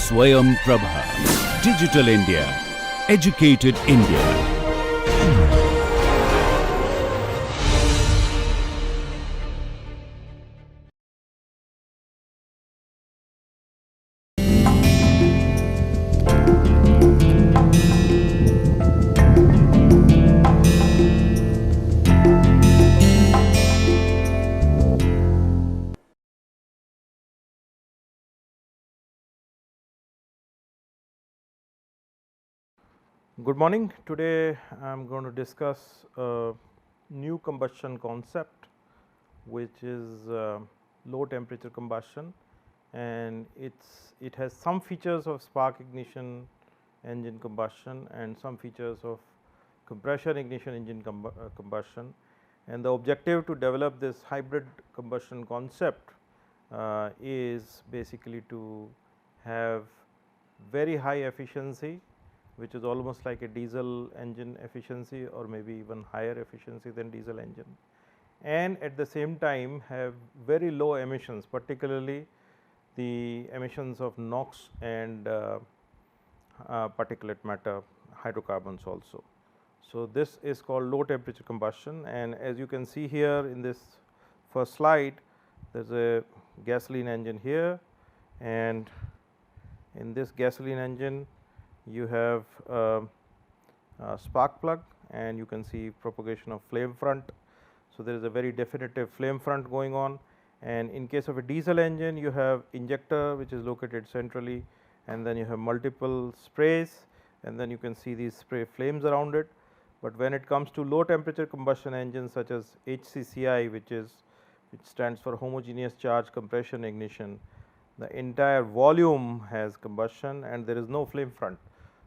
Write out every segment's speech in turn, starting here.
Swayam Prabha. Digital India. Educated India. Good morning. Today I am going to discuss a new combustion concept, which is low temperature combustion, and it has some features of spark ignition engine combustion and some features of compression ignition engine combustion. And the objective to develop this hybrid combustion concept is basically to have very high efficiency, which is almost like a diesel engine efficiency or maybe even higher efficiency than diesel engine, and at the same time have very low emissions, particularly the emissions of NOx and particulate matter hydrocarbons also. So, this is called low temperature combustion, and as you can see here in this first slide, there is a gasoline engine here, and in this gasoline engine you have a spark plug, and you can see propagation of flame front. So, there is a very definitive flame front going on, and in case of a diesel engine you have injector which is located centrally, and then you have multiple sprays, and then you can see these spray flames around it. But when it comes to low temperature combustion engines such as HCCI, which stands for homogeneous charge compression ignition, the entire volume has combustion and there is no flame front.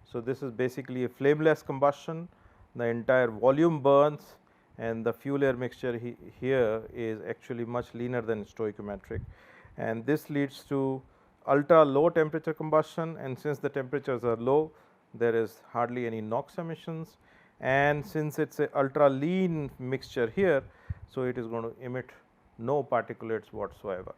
So, this is basically a flameless combustion, the entire volume burns, and the fuel air mixture here is actually much leaner than stoichiometric, and this leads to ultra low temperature combustion. And since the temperatures are low, there is hardly any NOx emissions, and since it is a ultra lean mixture here, so it is going to emit no particulates whatsoever.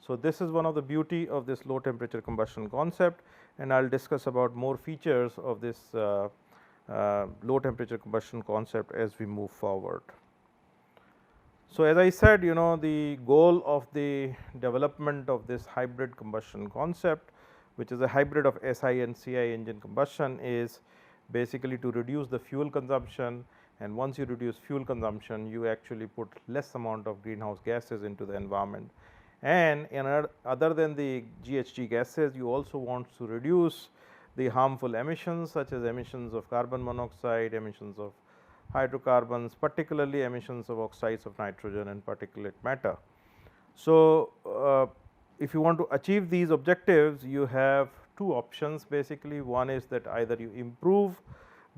So, this is one of the beauty of this low temperature combustion concept, and I will discuss about more features of this low temperature combustion concept as we move forward. So, as I said, the goal of the development of this hybrid combustion concept, which is a hybrid of SI and CI engine combustion, is basically to reduce the fuel consumption, and once you reduce fuel consumption, you actually put less amount of greenhouse gases into the environment. And other than the GHG gases, you also want to reduce the harmful emissions such as emissions of carbon monoxide, emissions of hydrocarbons, particularly emissions of oxides of nitrogen and particulate matter. So, if you want to achieve these objectives, you have two options basically. One is that either you improve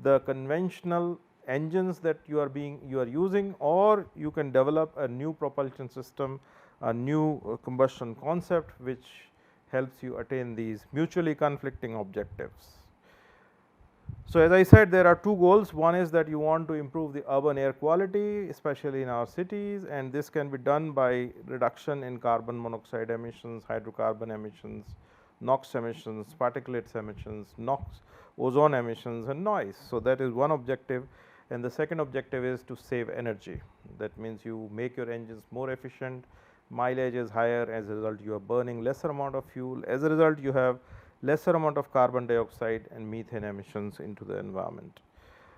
the conventional engines that you are using, or you can develop a new propulsion system, a new combustion concept which helps you attain these mutually conflicting objectives. So, as I said, there are two goals. One is that you want to improve the urban air quality, especially in our cities, and this can be done by reduction in carbon monoxide emissions, hydrocarbon emissions, NOx emissions, particulates emissions, NOx, ozone emissions and noise. So, that is one objective, and the second objective is to save energy. That means you make your engines more efficient, mileage is higher, as a result you are burning lesser amount of fuel, as a result you have lesser amount of carbon dioxide and methane emissions into the environment.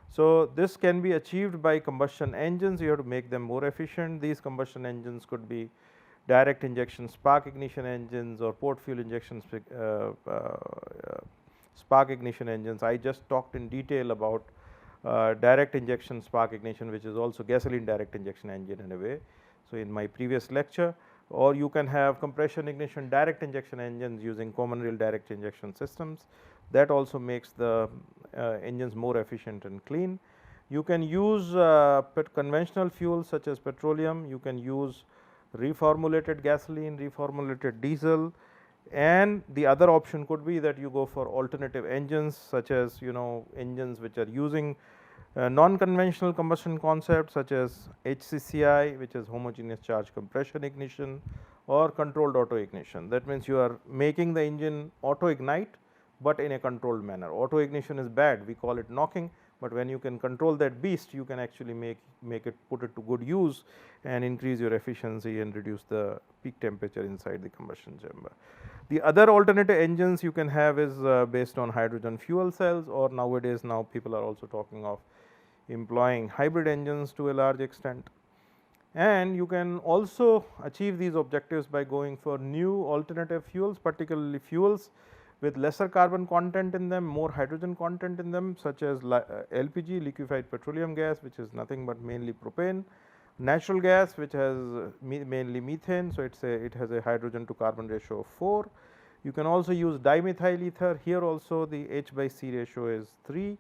So, this can be achieved by combustion engines. You have to make them more efficient. These combustion engines could be direct injection spark ignition engines or port fuel injection spark ignition engines. I just talked in detail about direct injection spark ignition, which is also gasoline direct injection engine in a way. So, in my previous lecture, or you can have compression ignition direct injection engines using common rail direct injection systems, that also makes the engines more efficient and clean. You can use conventional fuels such as petroleum, you can use reformulated gasoline, reformulated diesel, and the other option could be that you go for alternative engines such as engines which are using non-conventional combustion concepts such as HCCI, which is homogeneous charge compression ignition, or controlled auto ignition. That means you are making the engine auto ignite, but in a controlled manner. Auto ignition is bad, we call it knocking, but when you can control that beast, you can actually make it, put it to good use and increase your efficiency and reduce the peak temperature inside the combustion chamber. The other alternative engines you can have is based on hydrogen fuel cells, or nowadays now people are also talking of employing hybrid engines to a large extent. And you can also achieve these objectives by going for new alternative fuels, particularly fuels with lesser carbon content in them, more hydrogen content in them, such as LPG, liquefied petroleum gas, which is nothing but mainly propane, natural gas, which has mainly methane. So, it has a hydrogen to carbon ratio of 4. You can also use dimethyl ether. Here also the H by C ratio is 3,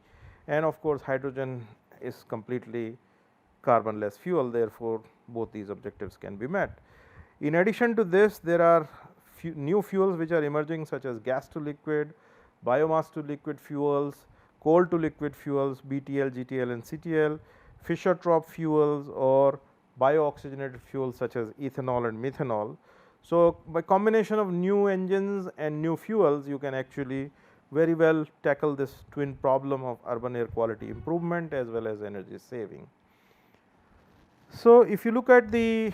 and of course, hydrogen is completely carbonless fuel, therefore, both these objectives can be met. In addition to this, there are new fuels which are emerging, such as gas to liquid, biomass to liquid fuels, coal to liquid fuels, BTL, GTL and CTL, Fischer-Tropsch fuels, or bio-oxygenated fuels such as ethanol and methanol. So, by combination of new engines and new fuels, you can actually very well tackle this twin problem of urban air quality improvement as well as energy saving. So, if you look at the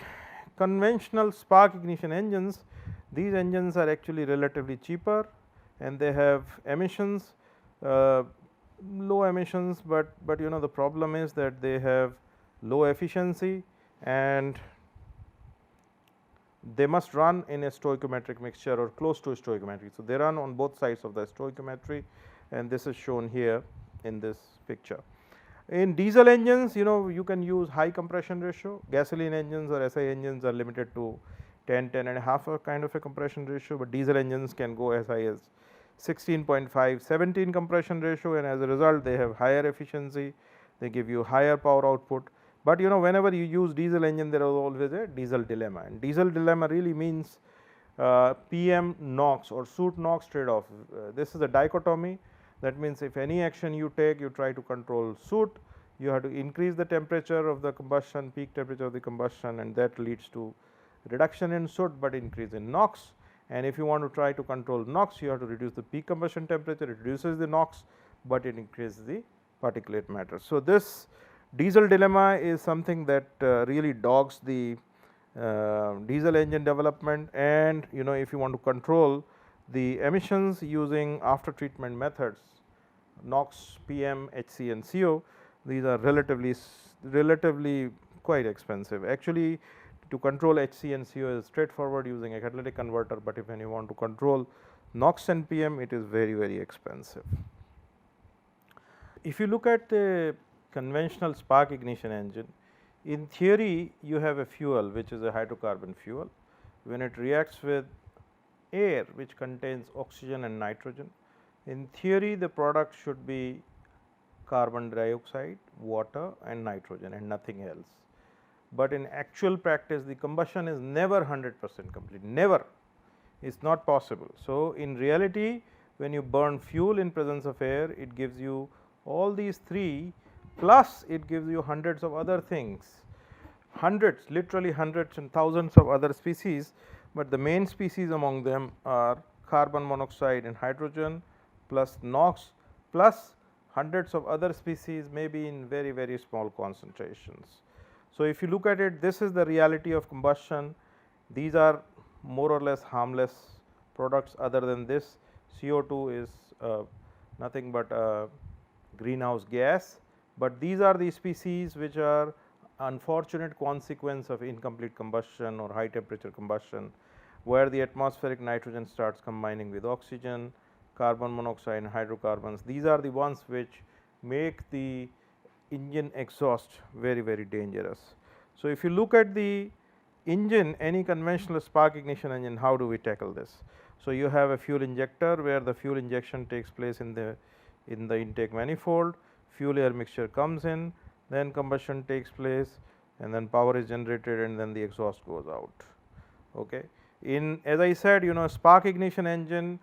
conventional spark ignition engines, these engines are actually relatively cheaper and they have emissions, low emissions, but you know the problem is that they have low efficiency and they must run in a stoichiometric mixture or close to stoichiometry. So, they run on both sides of the stoichiometry, and this is shown here in this picture. In diesel engines, you know, you can use high compression ratio. Gasoline engines or SI engines are limited to 10, 10 and a half kind of a compression ratio, but diesel engines can go as high as 16.5, 17 compression ratio, and as a result they have higher efficiency, they give you higher power output. But you know, whenever you use diesel engine, there is always a diesel dilemma, and diesel dilemma really means PM NOx or soot NOx trade off. This is a dichotomy. That means, if any action you take, you try to control soot, you have to increase the temperature of the combustion, peak temperature of the combustion, and that leads to reduction in soot, but increase in NOx. And if you want to try to control NOx, you have to reduce the peak combustion temperature, it reduces the NOx, but it increases the particulate matter. So, this diesel dilemma is something that really dogs the diesel engine development, and you know, if you want to control the emissions using after treatment methods, NOx, PM, HC and CO, these are relatively quite expensive. Actually, to control HC and CO is straightforward using a catalytic converter, but if you want to control NOx and PM, it is very expensive. If you look at the conventional spark ignition engine, in theory you have a fuel which is a hydrocarbon fuel. When it reacts with air which contains oxygen and nitrogen, in theory the product should be carbon dioxide, water and nitrogen and nothing else. But in actual practice, the combustion is never 100% complete, never, it is not possible. So, in reality, when you burn fuel in presence of air, it gives you all these three, plus it gives you hundreds of other things, hundreds, literally hundreds and thousands of other species, but the main species among them are carbon monoxide and hydrogen, plus NOx, plus hundreds of other species, maybe in very small concentrations. So, if you look at it, this is the reality of combustion. These are more or less harmless products. Other than this, CO2 is nothing but a greenhouse gas, but these are the species which are unfortunate consequence of incomplete combustion or high temperature combustion, where the atmospheric nitrogen starts combining with oxygen, carbon monoxide and hydrocarbons. These are the ones which make the engine exhaust very dangerous. So, if you look at the engine, any conventional spark ignition engine, how do we tackle this? So, you have a fuel injector where the fuel injection takes place in the intake manifold, fuel air mixture comes in, then combustion takes place and then power is generated and then the exhaust goes out. Okay. As I said, you know, spark ignition engine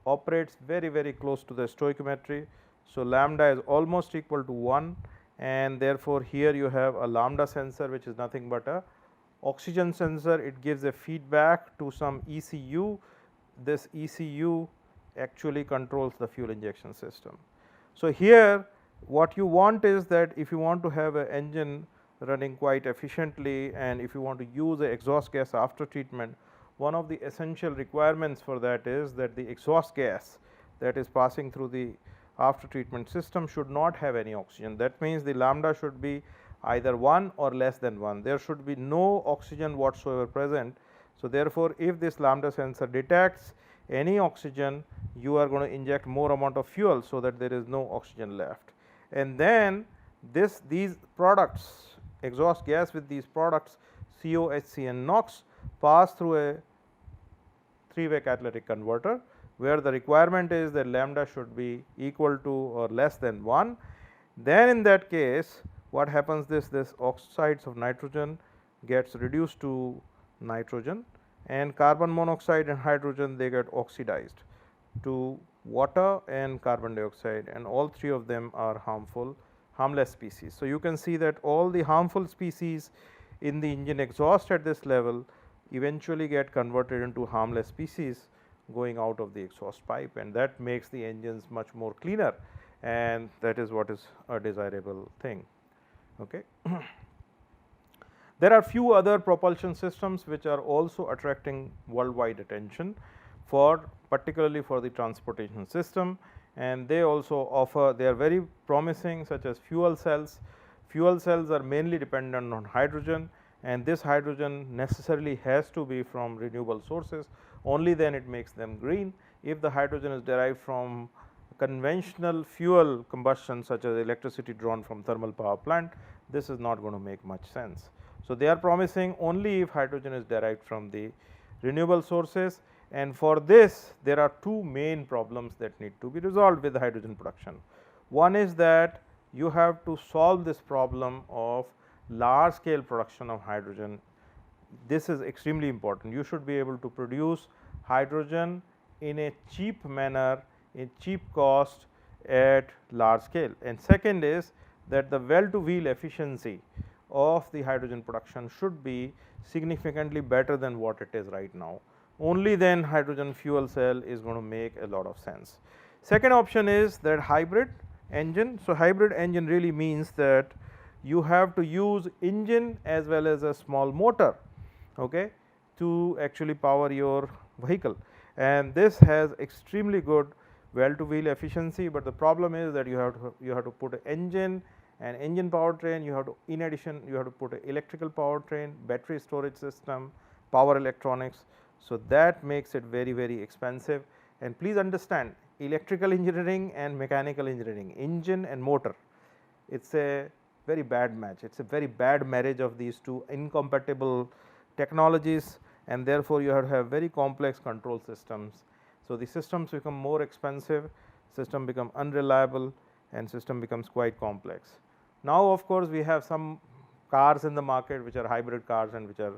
operates very close to the stoichiometry. So, lambda is almost equal to 1, and therefore, here you have a lambda sensor which is nothing but a oxygen sensor. It gives a feedback to some ECU. This ECU actually controls the fuel injection system. So, here what you want is that if you want to have an engine running quite efficiently and if you want to use a exhaust gas after treatment, one of the essential requirements for that is that the exhaust gas that is passing through the after treatment system should not have any oxygen. That means, the lambda should be either 1 or less than 1. There should be no oxygen whatsoever present. So, therefore, if this lambda sensor detects any oxygen, you are going to inject more amount of fuel, so that there is no oxygen left. And then these products, exhaust gas with these products CO, HC and NOx, pass through a three-way catalytic converter, where the requirement is that lambda should be equal to or less than 1. Then in that case, what happens is this oxides of nitrogen gets reduced to nitrogen, and carbon monoxide and hydrogen, they get oxidized to water and carbon dioxide, and all three of them are harmless species. So, you can see that all the harmful species in the engine exhaust at this level eventually get converted into harmless species going out of the exhaust pipe, and that makes the engines much more cleaner, and that is what is a desirable thing. Okay. There are few other propulsion systems which are also attracting worldwide attention, particularly for the transportation system, and they also offer, they are very promising, such as fuel cells. Fuel cells are mainly dependent on hydrogen, and this hydrogen necessarily has to be from renewable sources, only then it makes them green. If the hydrogen is derived from conventional fuel combustion, such as electricity drawn from thermal power plant, this is not going to make much sense. So, they are promising only if hydrogen is derived from the renewable sources, and for this there are two main problems that need to be resolved with hydrogen production. One is that you have to solve this problem of large scale production of hydrogen. This is extremely important. You should be able to produce hydrogen in a cheap manner, in cheap cost at large scale. And second is that the well to wheel efficiency of the hydrogen production should be significantly better than what it is right now. Only then hydrogen fuel cell is going to make a lot of sense. Second option is that hybrid engine. So, hybrid engine really means that you have to use engine as well as a small motor, okay, to actually power your vehicle, and this has extremely good well to wheel efficiency, but the problem is that you have to put an engine and engine powertrain, you have to, in addition you have to put an electrical powertrain, battery storage system, power electronics. So, that makes it very, very expensive, and please understand, electrical engineering and mechanical engineering, engine and motor, it is a very bad match, it is a very bad marriage of these two incompatible technologies, and therefore, you have to have very complex control systems. So, the systems become more expensive, system become unreliable, and system becomes quite complex. Now, of course, we have some cars in the market which are hybrid cars and which are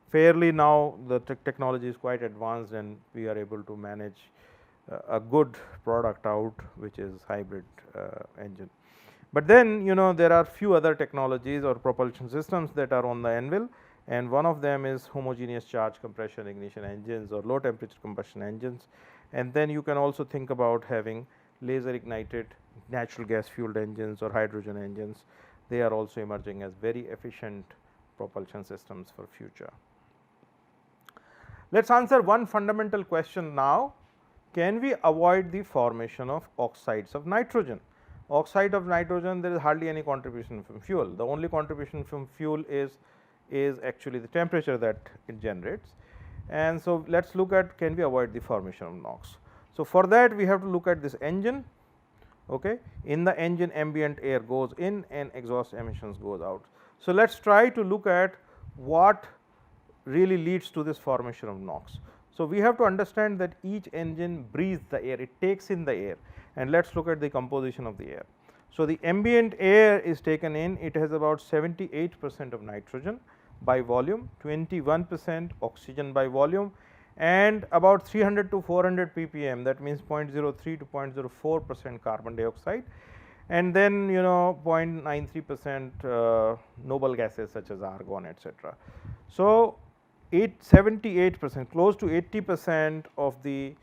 fairly, now the technology is quite advanced and we are able to manage a good product out which is hybrid engine. But then there are few other technologies or propulsion systems that are on the anvil, and one of them is homogeneous charge compression ignition engines or low temperature combustion engines, and then you can also think about having laser ignited natural gas fueled engines or hydrogen engines. They are also emerging as very efficient propulsion systems for future. Let us answer one fundamental question now: can we avoid the formation of oxides of nitrogen? Oxide of nitrogen, there is hardly any contribution from fuel. The only contribution from fuel is actually the temperature that it generates. And so, let us look at, can we avoid the formation of NOx. So, for that we have to look at this engine. Okay. In the engine, ambient air goes in and exhaust emissions goes out. So, let us try to look at what really leads to this formation of NOx. So, we have to understand that each engine breathes the air, it takes in the air, and let us look at the composition of the air. So, the ambient air is taken in, it has about 78% of nitrogen by volume, 21% oxygen by volume, and about 300 to 400 ppm, that means 0.03 to 0.04% carbon dioxide, and then 0.93% noble gases such as argon, etc. So, 78%, close to 80% of the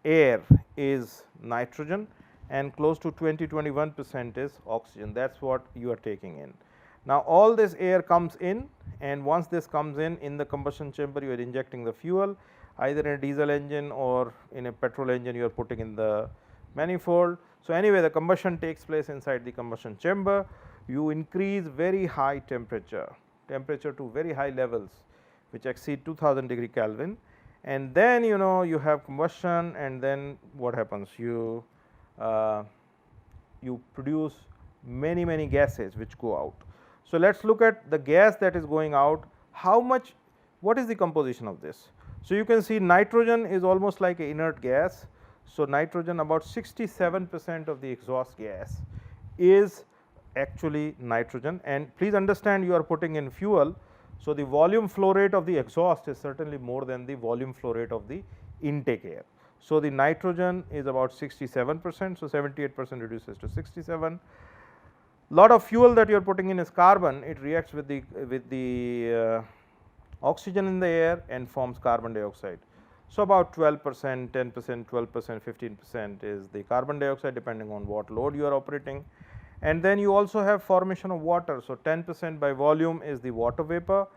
air is nitrogen and close to 20-21% is oxygen. That is what you are taking in. Now, all this air comes in, and once this comes in the combustion chamber, you are injecting the fuel either in a diesel engine or in a petrol engine, you are putting in the manifold. So, anyway, the combustion takes place inside the combustion chamber. You increase very high temperature to very high levels which exceed 2000 degree Kelvin, and then you have combustion, and then what happens, you produce many gases which go out. So, let us look at the gas that is going out, how much, what is the composition of this. So, you can see nitrogen is almost like an inert gas. So, nitrogen, about 67% of the exhaust gas is actually nitrogen, and please understand you are putting in fuel. So, the volume flow rate of the exhaust is certainly more than the volume flow rate of the intake air. So, the nitrogen is about 67%. So, 78% reduces to 67. Lot of fuel that you are putting in is carbon. It reacts with the oxygen in the air and forms carbon dioxide. So, about 12%, 10%, 12%, 15% is the carbon dioxide, depending on what load you are operating. And then you also have formation of water. So, 10% by volume is the water vapor,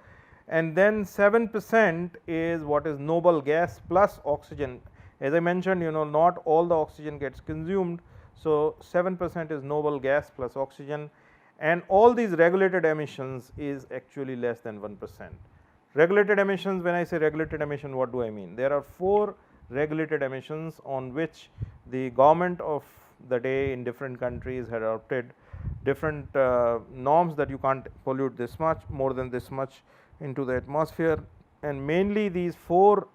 and then 7% is what is noble gas plus oxygen. As I mentioned, not all the oxygen gets consumed. So, 7% is noble gas plus oxygen, and all these regulated emissions is actually less than 1%. Regulated emissions, when I say regulated emission, what do I mean? There are 4 regulated emissions on which the government of the day in different countries had adopted different norms that you can't pollute this much, more than this much into the atmosphere, and mainly these 4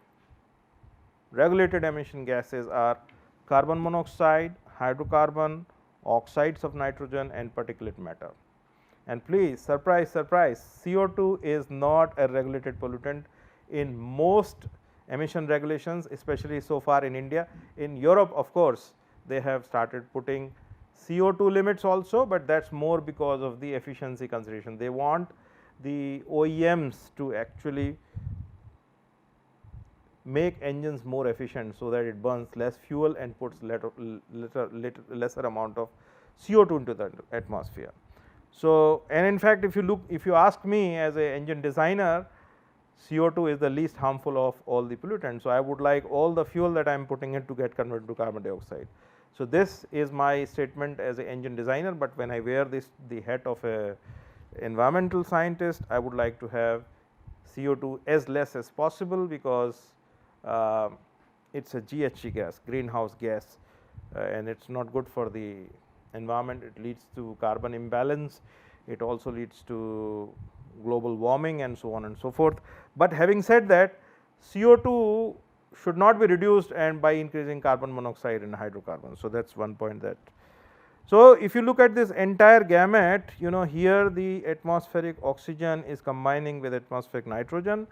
regulated emission gases are carbon monoxide, hydrocarbon, oxides of nitrogen, and particulate matter. And please, surprise, CO2 is not a regulated pollutant in most emission regulations, especially so far in India. In Europe, of course, they have started putting CO2 limits also, but that is more because of the efficiency consideration. They want the OEMs to actually make engines more efficient, so that it burns less fuel and puts lesser amount of CO2 into the atmosphere. So, and in fact, if you ask me as a engine designer, CO2 is the least harmful of all the pollutants. So, I would like all the fuel that I am putting in to get converted to carbon dioxide. So, this is my statement as an engine designer, but when I wear the hat of a environmental scientist, I would like to have CO2 as less as possible, because it is a GHG gas, greenhouse gas, and it is not good for the environment. It leads to carbon imbalance, it also leads to global warming and so on and so forth. But having said that, CO2 should not be reduced and by increasing carbon monoxide and hydrocarbons. So, that is one point that. So, if you look at this entire gamut, here the atmospheric oxygen is combining with atmospheric nitrogen.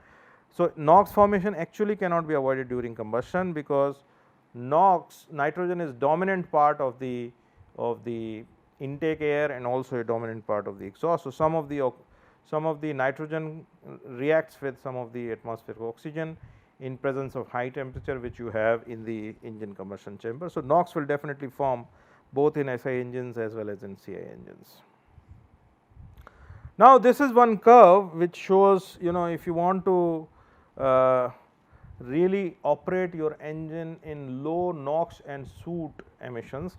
So, NOx formation actually cannot be avoided during combustion, because nitrogen is dominant part of the intake air and also a dominant part of the exhaust. So, some of the nitrogen reacts with some of the atmospheric oxygen in presence of high temperature, which you have in the engine combustion chamber. So, NOx will definitely form both in SI engines as well as in CI engines. Now, this is one curve which shows, if you want to really operate your engine in low NOx and soot emissions.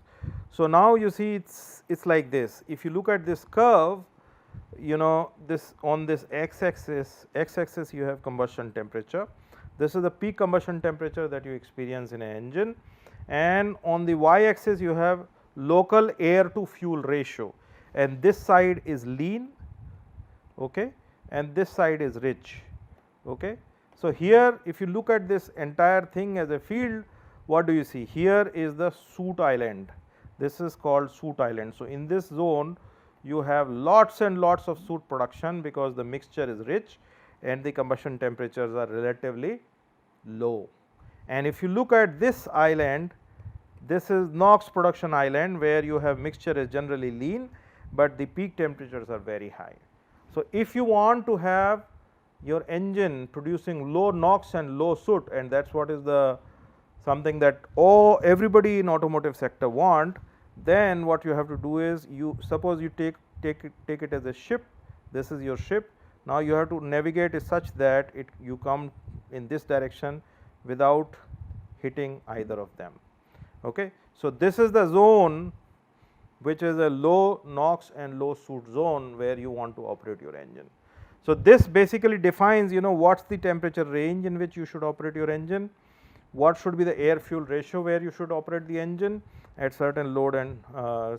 So, now you see it's like this. If you look at this curve, this on this x axis you have combustion temperature. This is the peak combustion temperature that you experience in an engine, and on the y axis you have local air to fuel ratio, and this side is lean, okay, and this side is rich. Okay. So, here if you look at this entire thing as a field, what do you see? Here is the soot island. This is called soot island. So, in this zone you have lots and lots of soot production, because the mixture is rich and the combustion temperatures are relatively low. And if you look at this island, this is NOx production island, where you have mixture is generally lean, but the peak temperatures are very high. So, if you want to have your engine producing low NOx and low soot, and that is what is the something that everybody in automotive sector want, then what you have to do is, you suppose you take it as a ship. This is your ship. Now you have to navigate it such that you come in this direction without hitting either of them. Okay. So, this is the zone which is a low NOx and low soot zone where you want to operate your engine. So, this basically defines, what is the temperature range in which you should operate your engine, what should be the air fuel ratio where you should operate the engine at certain load and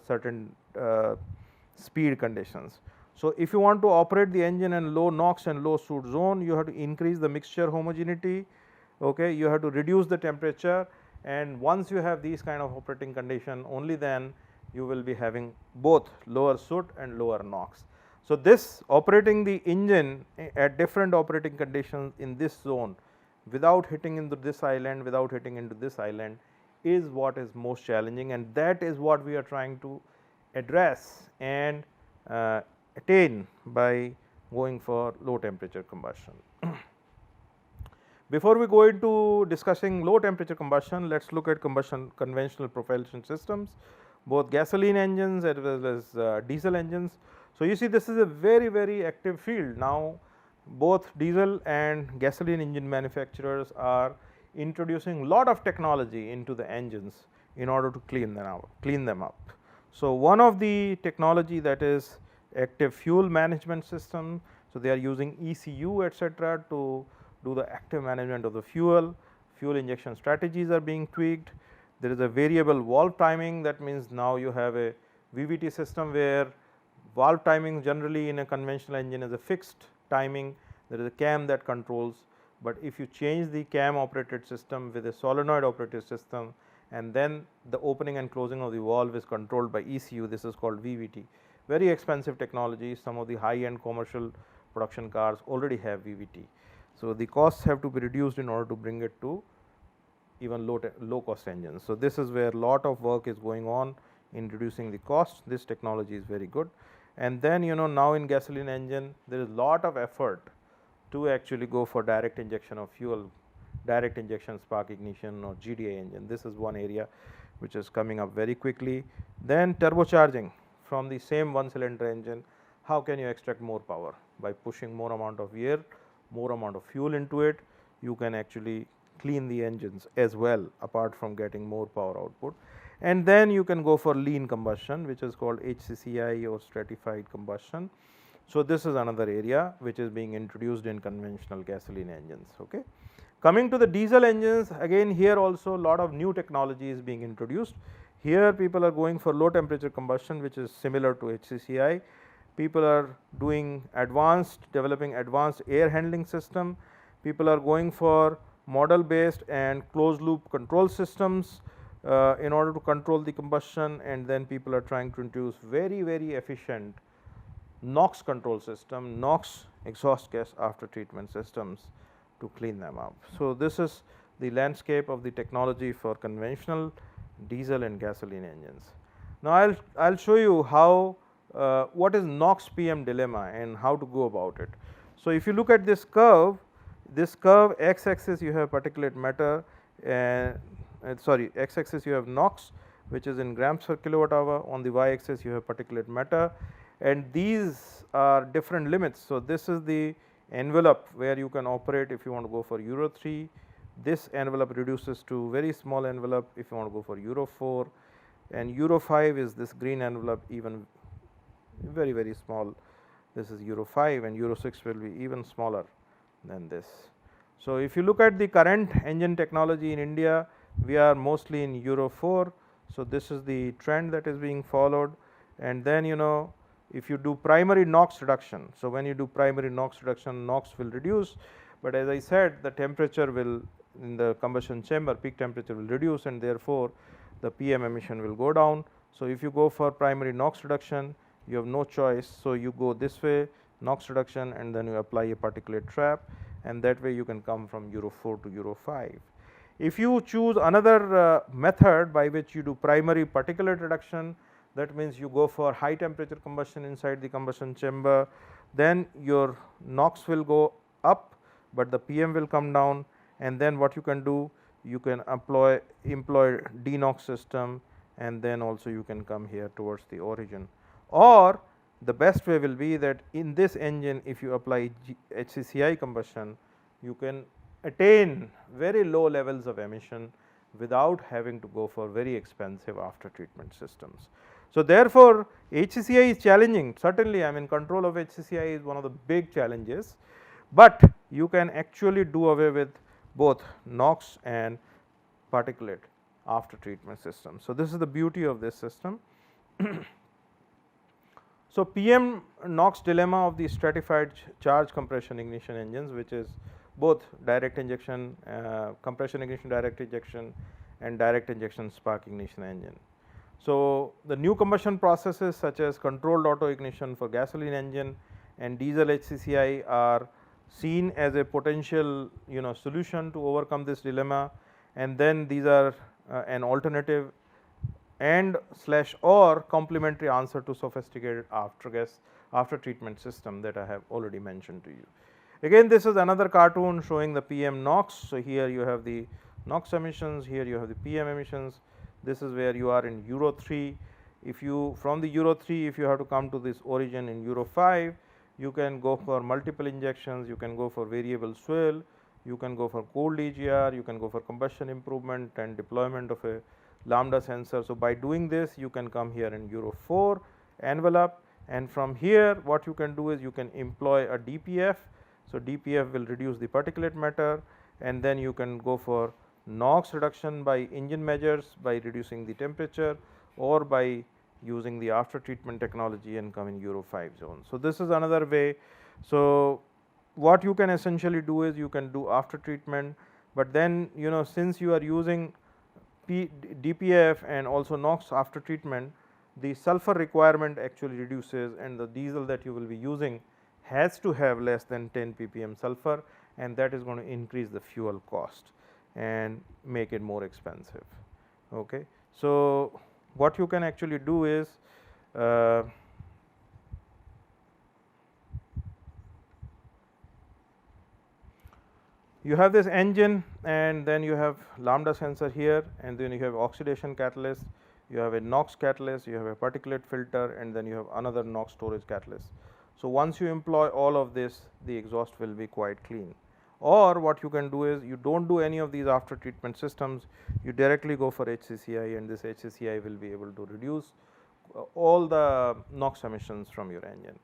certain speed conditions. So, if you want to operate the engine in low NOx and low soot zone, you have to increase the mixture homogeneity, okay. You have to reduce the temperature, and once you have these kind of operating condition, only then you will be having both lower soot and lower NOx. So, this operating the engine at different operating conditions in this zone without hitting into this island, without hitting into this island, is what is most challenging, and that is what we are trying to address and attain by going for low temperature combustion. Before we go into discussing low temperature combustion, let us look at conventional propulsion systems, both gasoline engines as well as diesel engines. So, you see this is a very active field. Now, both diesel and gasoline engine manufacturers are introducing lot of technology into the engines in order to clean them up. So, one of the technology that is active fuel management system. So, they are using ECU etc., to do the active management of the fuel injection strategies are being tweaked. There is a variable valve timing, that means now you have a VVT system where valve timing generally in a conventional engine is a fixed timing, there is a cam that controls, but if you change the cam operated system with a solenoid operated system, and then the opening and closing of the valve is controlled by ECU, this is called VVT. Very expensive technology, some of the high end commercial production cars already have VVT. So, the costs have to be reduced in order to bring it to even low cost engines. So, this is where lot of work is going on in reducing the cost. This technology is very good, and then now in gasoline engine there is lot of effort to actually go for direct injection of fuel, direct injection spark ignition or GDI engine. This is one area which is coming up very quickly. Then turbocharging from the same one cylinder engine, how can you extract more power? By pushing more amount of air, more amount of fuel into it, you can actually clean the engines as well, apart from getting more power output. And then you can go for lean combustion, which is called HCCI or stratified combustion. So, this is another area which is being introduced in conventional gasoline engines. Okay. Coming to the diesel engines, again here also lot of new technology is being introduced. Here people are going for low temperature combustion, which is similar to HCCI. People are doing developing advanced air handling system. People are going for model based and closed loop control systems in order to control the combustion, and then people are trying to introduce very efficient NOx control system, NOx exhaust gas after treatment systems to clean them up. So, this is the landscape of the technology for conventional diesel and gasoline engines. Now, I will show you how what is NOx PM dilemma and how to go about it. So, if you look at this curve x axis you have particulate matter and x axis you have NOx, which is in grams per kilowatt hour, on the y axis you have particulate matter, and these are different limits. So, this is the envelope where you can operate if you want to go for Euro 3. This envelope reduces to very small envelope if you want to go for Euro 4, and Euro 5 is this green envelope, even very small. This is Euro 5, and Euro 6 will be even smaller than this. So, if you look at the current engine technology in India, we are mostly in Euro 4. So, this is the trend that is being followed, and then if you do primary NOx reduction. So, when you do primary NOx reduction, NOx will reduce, but as I said, the temperature will in the combustion chamber, peak temperature will reduce, and therefore, the PM emission will go down. So, if you go for primary NOx reduction, you have no choice. So, you go this way, NOx reduction, and then you apply a particulate trap, and that way you can come from Euro 4 to Euro 5. If you choose another method by which you do primary particulate reduction, that means you go for high temperature combustion inside the combustion chamber, then your NOx will go up, but the PM will come down, and then what you can do, you can employ DeNOx system, and then also you can come here towards the origin. Or the best way will be that in this engine, if you apply HCCI combustion, you can attain very low levels of emission without having to go for very expensive after treatment systems. So, therefore, HCCI is challenging. Certainly, I mean, control of HCCI is one of the big challenges, but you can actually do away with both NOx and particulate after treatment system. So, this is the beauty of this system. So, PM NOx dilemma of the stratified charge compression ignition engines, which is both direct injection, compression ignition direct injection, and direct injection spark ignition engine. So, the new combustion processes such as controlled auto ignition for gasoline engine and diesel HCCI are seen as a potential solution to overcome this dilemma, and then these are an alternative and / or complementary answer to sophisticated after treatment system that I have already mentioned to you. Again, this is another cartoon showing the PM NOx. So, here you have the NOx emissions, here you have the PM emissions. This is where you are in Euro 3. If you from the Euro 3, if you have to come to this origin in Euro 5, you can go for multiple injections, you can go for variable swell, you can go for cold EGR, you can go for combustion improvement and deployment of a lambda sensor. So, by doing this, you can come here in Euro 4 envelope, and from here what you can do is you can employ a DPF. So, DPF will reduce the particulate matter, and then you can go for NOx reduction by engine measures by reducing the temperature or by using the after treatment technology and come in Euro 5 zone. So, this is another way. So, what you can essentially do is you can do after treatment, but then since you are using DPF and also NOx after treatment, the sulfur requirement actually reduces, and the diesel that you will be using has to have less than 10 ppm sulfur, and that is going to increase the fuel cost and make it more expensive. Okay. So, what you can actually do is you have this engine, and then you have lambda sensor here, and then you have oxidation catalyst, you have a NOx catalyst, you have a particulate filter, and then you have another NOx storage catalyst. So, once you employ all of this, the exhaust will be quite clean. Or what you can do is you do not do any of these after treatment systems, you directly go for HCCI, and this HCCI will be able to reduce all the NOx emissions from your engine,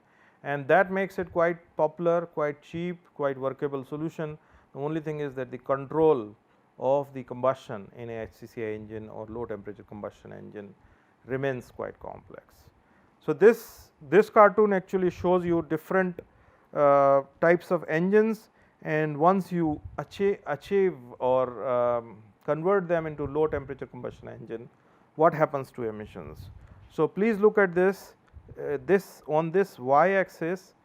and that makes it quite popular, quite cheap, quite workable solution. The only thing is that the control of the combustion in a HCCI engine or low temperature combustion engine remains quite complex. So, this cartoon actually shows you different types of engines, and once you achieve or convert them into low temperature combustion engine, what happens to emissions. So, please look at this, on this y axis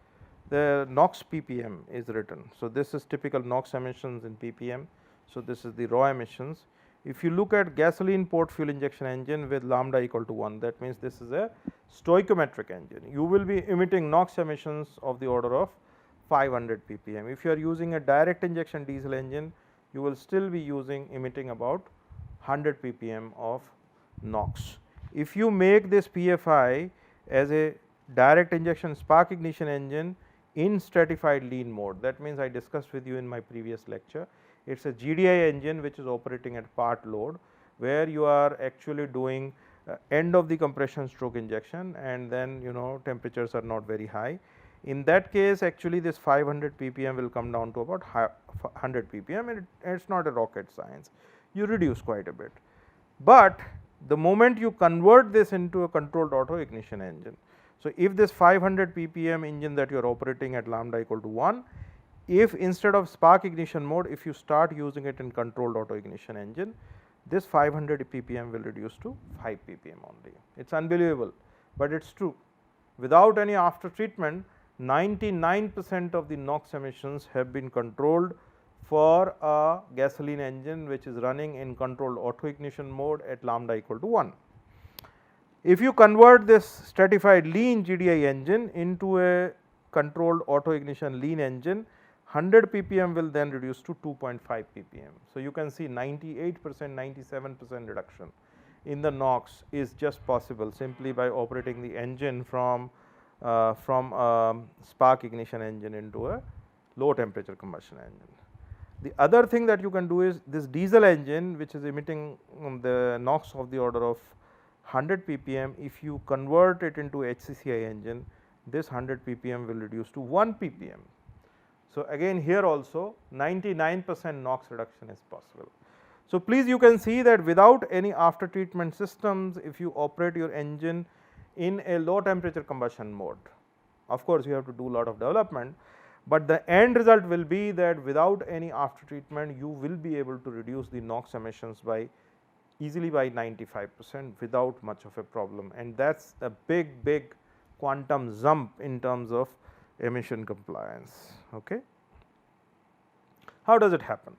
the NOx ppm is written. So, this is typical NOx emissions in ppm. So, this is the raw emissions. If you look at gasoline port fuel injection engine with lambda equal to 1, that means this is a stoichiometric engine. You will be emitting NOx emissions of the order of 500 ppm. If you are using a direct injection diesel engine, you will still be emitting about 100 ppm of NOx. If you make this PFI as a direct injection spark ignition engine in stratified lean mode, that means I discussed with you in my previous lecture, it is a GDI engine which is operating at part load, where you are actually doing end of the compression stroke injection, and then temperatures are not very high. In that case, actually this 500 ppm will come down to about 100 ppm, and it is not a rocket science, you reduce quite a bit. But the moment you convert this into a controlled auto ignition engine, so if this 500 ppm engine that you are operating at lambda equal to 1, if instead of spark ignition mode, if you start using it in controlled auto ignition engine, this 500 ppm will reduce to 5 ppm only. It is unbelievable, but it is true. Without any after treatment, 99% of the NOx emissions have been controlled for a gasoline engine which is running in controlled auto ignition mode at lambda equal to 1. If you convert this stratified lean GDI engine into a controlled auto ignition lean engine, 100 ppm will then reduce to 2.5 ppm. So, you can see 98%, 97% reduction in the NOx is just possible simply by operating the engine from spark ignition engine into a low temperature combustion engine. The other thing that you can do is this diesel engine, which is emitting the NOx of the order of 100 ppm, if you convert it into HCCI engine, this 100 ppm will reduce to 1 ppm. So, again here also 99% NOx reduction is possible. So, please you can see that without any after treatment systems, if you operate your engine in a low temperature combustion mode, of course, you have to do a lot of development, but the end result will be that without any after treatment, you will be able to reduce the NOx emissions by easily by 95% without much of a problem, and that is a big quantum jump in terms of emission compliance. Okay. How does it happen?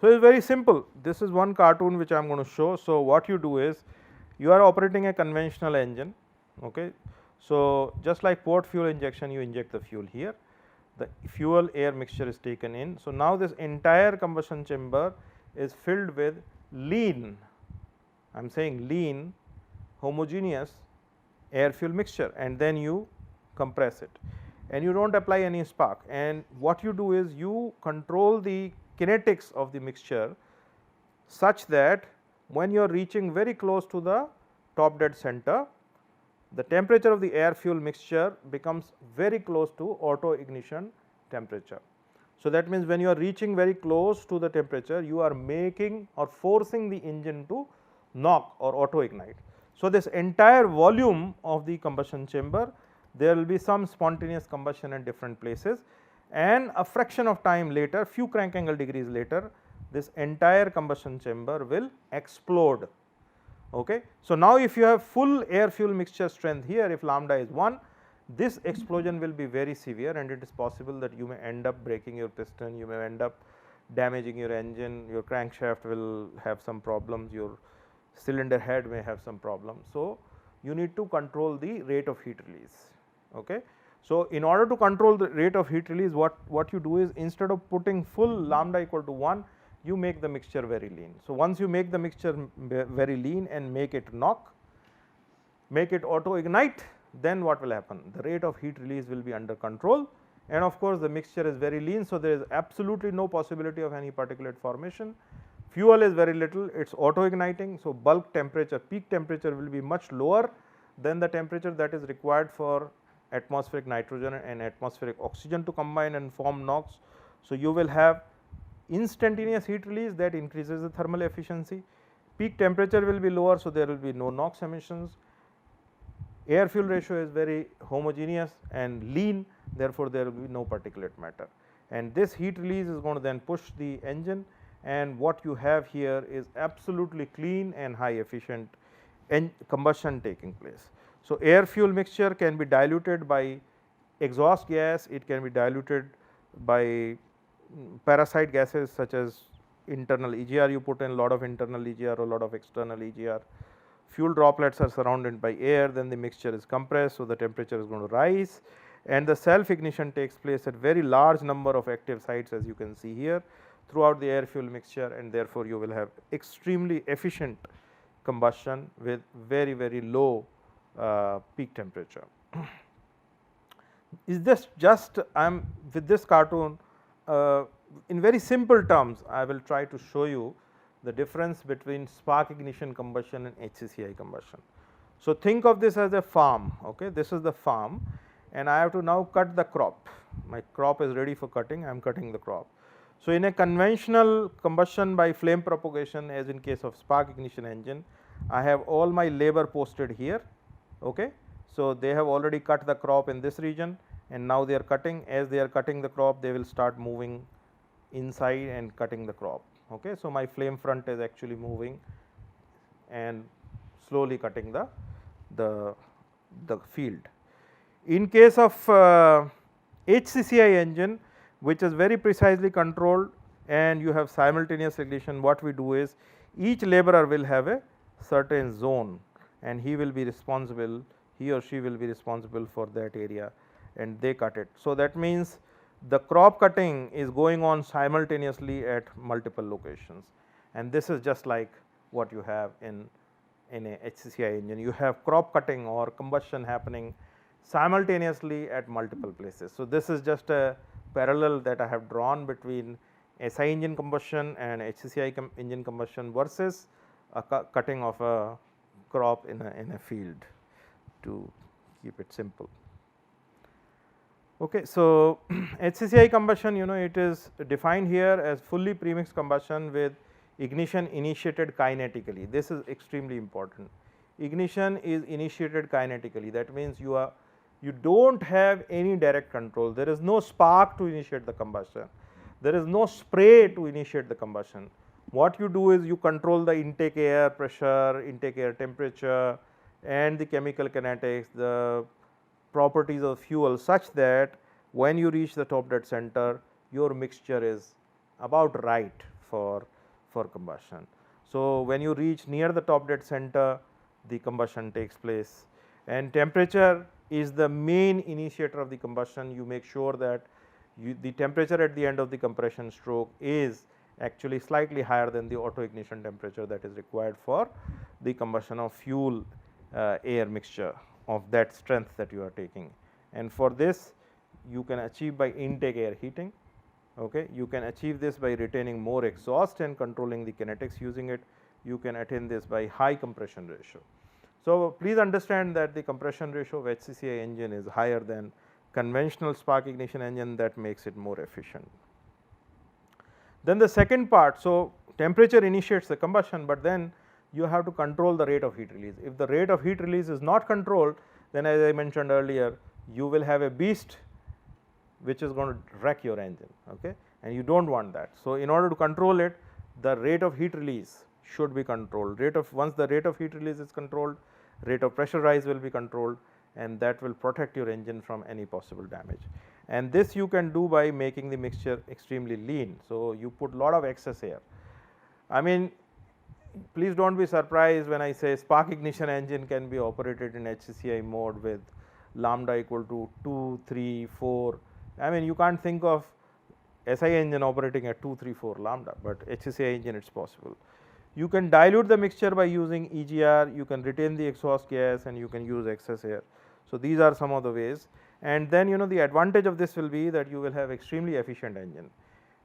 So, it is very simple. This is one cartoon which I am going to show. So, what you do is you are operating a conventional engine. Okay. So, just like port fuel injection, you inject the fuel here, the fuel air mixture is taken in. So, now this entire combustion chamber is filled with lean, I am saying lean homogeneous air fuel mixture, and then you compress it and you do not apply any spark, and what you do is you control the kinetics of the mixture such that when you are reaching very close to the top dead center, the temperature of the air fuel mixture becomes very close to auto ignition temperature. So, that means when you are reaching very close to the temperature, you are making or forcing the engine to knock or auto ignite. So, this entire volume of the combustion chamber, there will be some spontaneous combustion at different places, and a fraction of time later, few crank angle degrees later, this entire combustion chamber will explode. Okay. So, now if you have full air fuel mixture strength here, if lambda is 1, this explosion will be very severe, and it is possible that you may end up breaking your piston, you may end up damaging your engine, your crankshaft will have some problems, your cylinder head may have some problems. So, you need to control the rate of heat release. Okay. So, in order to control the rate of heat release, what you do is instead of putting full lambda equal to 1, you make the mixture very lean. So, once you make the mixture very lean and make it knock, make it auto ignite, then what will happen? The rate of heat release will be under control, and of course, the mixture is very lean. So, there is absolutely no possibility of any particulate formation. Fuel is very little, it is auto igniting. So, bulk temperature, peak temperature will be much lower than the temperature that is required for atmospheric nitrogen and atmospheric oxygen to combine and form NOx. So, you will have instantaneous heat release that increases the thermal efficiency, peak temperature will be lower. So, there will be no NOx emissions, air fuel ratio is very homogeneous and lean, therefore, there will be no particulate matter, and this heat release is going to then push the engine, and what you have here is absolutely clean and high efficient combustion taking place. So, air fuel mixture can be diluted by exhaust gas, it can be diluted by parasite gases such as internal EGR, you put in a lot of internal EGR or a lot of external EGR. Fuel droplets are surrounded by air, then the mixture is compressed. So, the temperature is going to rise, and the self ignition takes place at very large number of active sites, as you can see here throughout the air fuel mixture, and therefore, you will have extremely efficient combustion with very low peak temperature. Is this just I am with this cartoon in very simple terms, I will try to show you the difference between spark ignition combustion and HCCI combustion. So, think of this as a farm, okay. This is the farm, and I have to now cut the crop. My crop is ready for cutting, I am cutting the crop. So, in a conventional combustion by flame propagation, as in case of spark ignition engine, I have all my labor posted here, okay. So, they have already cut the crop in this region, and now they are cutting. As they are cutting the crop, they will start moving inside and cutting the crop. Okay. So, my flame front is actually moving and slowly cutting the field. In case of HCCI engine, which is very precisely controlled and you have simultaneous ignition, what we do is each laborer will have a certain zone, and he will be responsible, he or she will be responsible for that area, and they cut it. So, that means the crop cutting is going on simultaneously at multiple locations, and this is just like what you have in a HCCI engine. You have crop cutting or combustion happening simultaneously at multiple places. So, this is just a parallel that I have drawn between SI engine combustion and HCCI engine combustion versus a cutting of a crop in a field, to keep it simple. Okay, so HCCI combustion, it is defined here as fully premixed combustion with ignition initiated kinetically. This is extremely important. Ignition is initiated kinetically. That means you don't have any direct control. There is no spark to initiate the combustion. There is no spray to initiate the combustion. What you do is you control the intake air pressure, intake air temperature, and the chemical kinetics, the properties of fuel, such that when you reach the top dead center, your mixture is about right for combustion. So, when you reach near the top dead center, the combustion takes place, and temperature is the main initiator of the combustion. You make sure that the temperature at the end of the compression stroke is actually slightly higher than the auto ignition temperature that is required for the combustion of fuel air mixture of that strength that you are taking. And for this, you can achieve by intake air heating. Okay. You can achieve this by retaining more exhaust and controlling the kinetics using it. You can attain this by high compression ratio. So, please understand that the compression ratio of HCCI engine is higher than conventional spark ignition engine. That makes it more efficient. Then the second part, so temperature initiates the combustion, but then you have to control the rate of heat release. If the rate of heat release is not controlled, then as I mentioned earlier, you will have a beast which is going to wreck your engine, okay, and you do not want that. So, in order to control it, the rate of heat release should be controlled. Once the rate of heat release is controlled, rate of pressure rise will be controlled, and that will protect your engine from any possible damage. And this you can do by making the mixture extremely lean. So, you put lot of excess air. I mean, please do not be surprised when I say spark ignition engine can be operated in HCCI mode with lambda equal to 2, 3, 4. I mean, you can't think of SI engine operating at 2, 3, 4 lambda, but HCCI engine it is possible. You can dilute the mixture by using EGR, you can retain the exhaust gas, and you can use excess air. So, these are some of the ways, and then the advantage of this will be that you will have extremely efficient engine.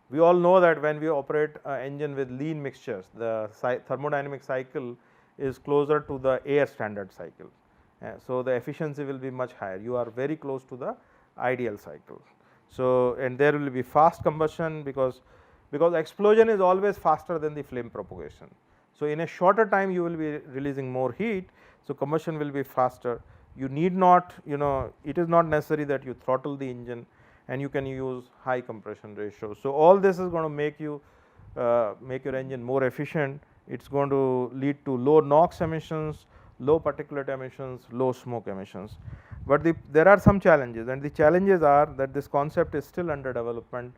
We all know that when we operate an engine with lean mixtures, the thermodynamic cycle is closer to the air standard cycle. So, the efficiency will be much higher. You are very close to the ideal cycle. So, and there will be fast combustion because explosion is always faster than the flame propagation. So, in a shorter time you will be releasing more heat. So, combustion will be faster. You need not, it is not necessary that you throttle the engine, and you can use high compression ratio. So, all this is going to make you make your engine more efficient. It is going to lead to low NOx emissions, low particulate emissions, low smoke emissions. But there are some challenges, and the challenges are that this concept is still under development,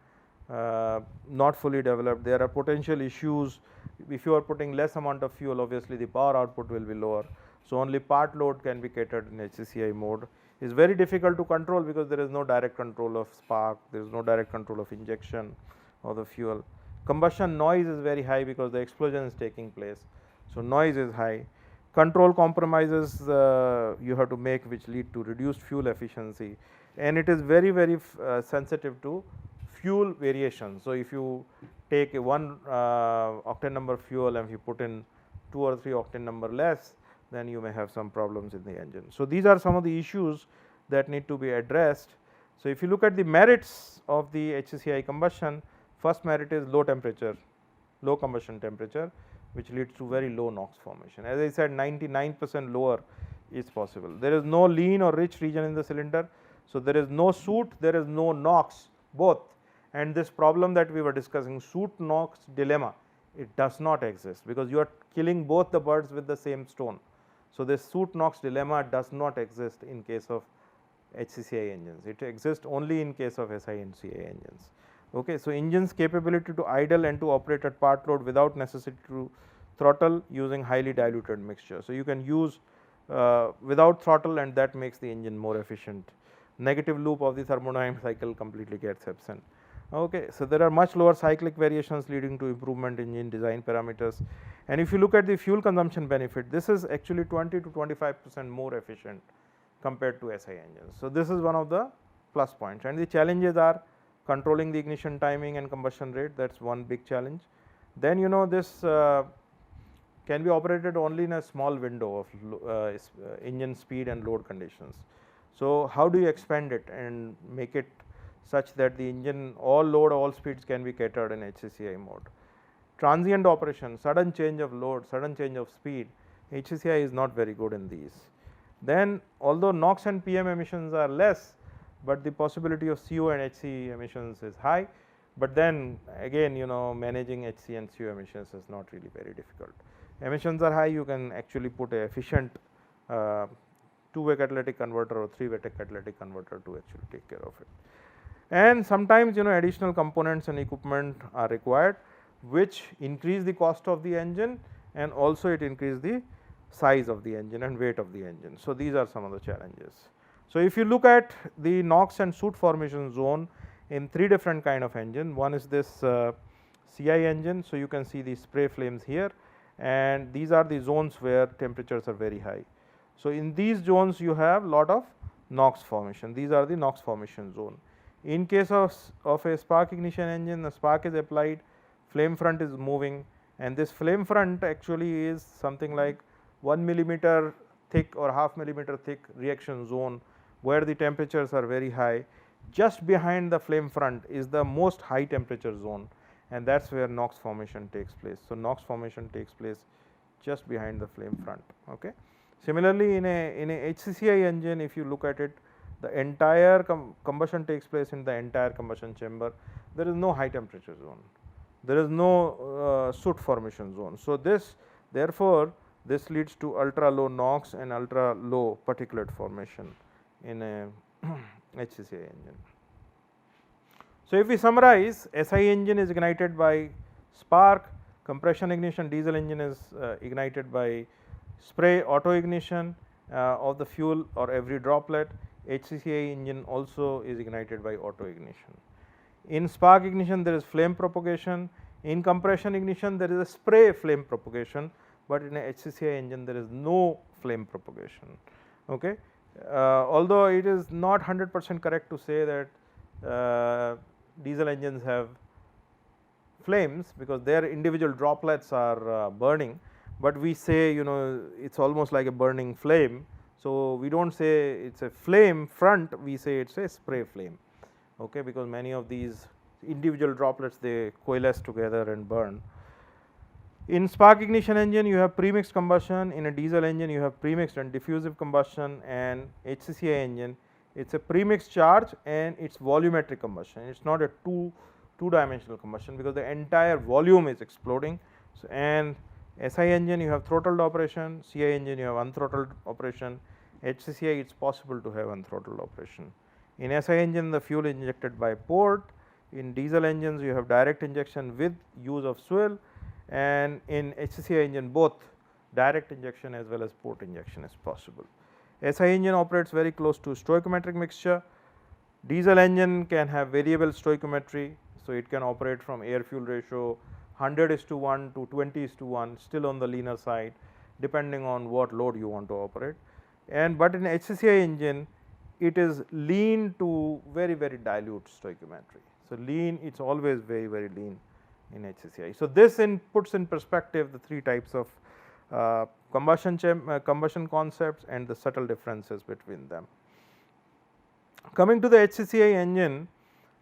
not fully developed. There are potential issues. If you are putting less amount of fuel, obviously the power output will be lower. So, only part load can be catered in HCCI mode. It is very difficult to control because there is no direct control of spark, there is no direct control of injection of the fuel. Combustion noise is very high because the explosion is taking place. So, noise is high. Control compromises you have to make, which lead to reduced fuel efficiency, and it is very sensitive to fuel variation. So, if you take a 1 octane number fuel and if you put in 2 or 3 octane number less, then you may have some problems in the engine. So, these are some of the issues that need to be addressed. So, if you look at the merits of the HCCI combustion, first merit is low temperature, low combustion temperature, which leads to very low NOx formation. As I said, 99% lower is possible. There is no lean or rich region in the cylinder. So, there is no soot, there is no NOx both, and this problem that we were discussing, soot NOx dilemma, it does not exist because you are killing both the birds with the same stone. So, this soot NOx dilemma does not exist in case of HCCI engines, it exists only in case of SI and CI engines. Okay. So, engines capability to idle and to operate at part load without necessity to throttle using highly diluted mixture. So, you can use without throttle, and that makes the engine more efficient. negative loop of the thermodynamic cycle completely gets absent. Okay. So, there are much lower cyclic variations leading to improvement in engine design parameters, and if you look at the fuel consumption benefit, this is actually 20 to 25% more efficient compared to SI engines. So, this is one of the plus points, and the challenges are controlling the ignition timing and combustion rate, that is one big challenge. Then this can be operated only in a small window of engine speed and load conditions. So, how do you expand it and make it such that the engine all load, all speeds can be catered in HCCI mode? Transient operation, sudden change of load, sudden change of speed, HCCI is not very good in these. Then although NOx and PM emissions are less, but the possibility of CO and HC emissions is high, but then again managing HC and CO emissions is not really very difficult. Emissions are high, you can actually put a efficient two-way catalytic converter or three-way catalytic converter to actually take care of it. And sometimes additional components and equipment are required, which increase the cost of the engine, and also it increase the size of the engine and weight of the engine. So, these are some of the challenges. So, if you look at the NOx and soot formation zone in three different kind of engine, one is this CI engine. So, you can see the spray flames here, and these are the zones where temperatures are very high. So, in these zones you have lot of NOx formation, these are the NOx formation zone. In case of a spark ignition engine, the spark is applied, flame front is moving, and this flame front actually is something like 1 millimeter thick or half millimeter thick reaction zone, where the temperatures are very high. Just behind the flame front is the most high temperature zone, and that is where NOx formation takes place. So, NOx formation takes place just behind the flame front. Okay. Similarly, in a HCCI engine, if you look at it, the entire combustion takes place in the entire combustion chamber. There is no high temperature zone, there is no soot formation zone. So, therefore, this leads to ultra low NOx and ultra low particulate formation in a HCCI engine. So, if we summarize, SI engine is ignited by spark, compression ignition diesel engine is ignited by spray auto ignition of the fuel or every droplet. HCCI engine also is ignited by auto ignition. In spark ignition there is flame propagation, in compression ignition there is a spray flame propagation, but in a HCCI engine there is no flame propagation. Okay. Although it is not 100% correct to say that diesel engines have flames, because their individual droplets are burning, but we say it is almost like a burning flame. So, we do not say it is a flame front, we say it is a spray flame, okay, because many of these individual droplets they coalesce together and burn. In spark ignition engine you have premixed combustion, in a diesel engine you have premixed and diffusive combustion, and HCCI engine it is a premixed charge and it is volumetric combustion, it is not a two-dimensional combustion, because the entire volume is exploding. So, and SI engine you have throttled operation, CI engine you have unthrottled operation, HCCI it is possible to have unthrottled operation. In SI engine the fuel is injected by port, in diesel engines you have direct injection with use of fuel, and in HCCI engine both direct injection as well as port injection is possible. SI engine operates very close to stoichiometric mixture. Diesel engine can have variable stoichiometry, so it can operate from air fuel ratio 100:1 to 20:1, still on the leaner side depending on what load you want to operate. And but in HCCI engine it is lean to very dilute stoichiometry. So, lean it is always very lean in HCCI. So, this puts in perspective the three types of combustion concepts and the subtle differences between them. Coming to the HCCI engine,